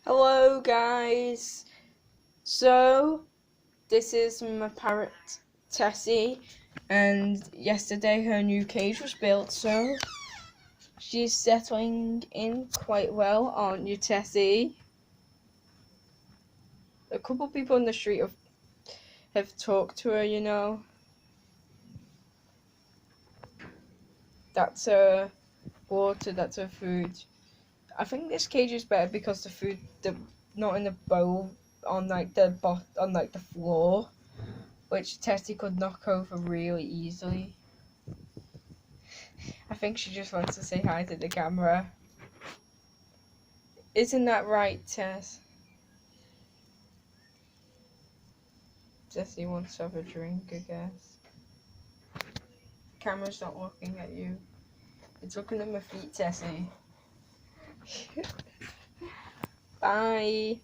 Hello guys, so this is my parrot Tessy, and yesterday her new cage was built, so she's settling in quite well, aren't you, Tessy? A couple people in the street have talked to her, you know. That's her water, that's her food. I think this cage is better because the not in the bowl on the floor, which Tessy could knock over really easily. I think she just wants to say hi to the camera. Isn't that right, Tess? Tessy wants to have a drink, I guess. The camera's not looking at you. It's looking at my feet, Tessy. Bye.